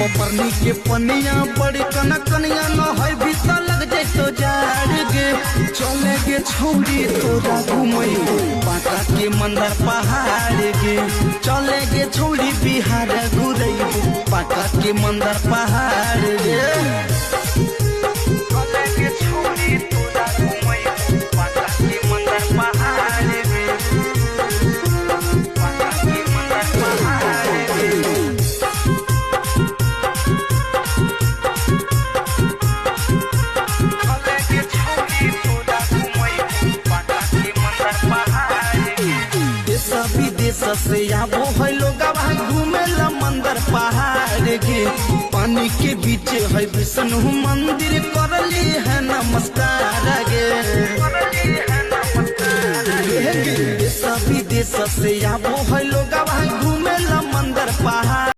कोपरनी के पनिया बड़ी कनकनिया न है भीतर लग जैतो जाड़ गे चले गे छौड़ी तोरा घुमई बांका के मंदिर पहाड़ गे चले गे छौड़ी बिहार घुरई बांका के मंदिर पहाड़ गे चले गे छौड़ी तोरा घुमई बांका के मंदिर पहाड़ गे बांका के मंदिर पहाड़ गे विदेश से आबो है लोग घूमे ला मंदिर पहाड़ के पानी के बीच है विष्णु मंदिर करली है नमस्कार गे देश विदेश से आबो है लोग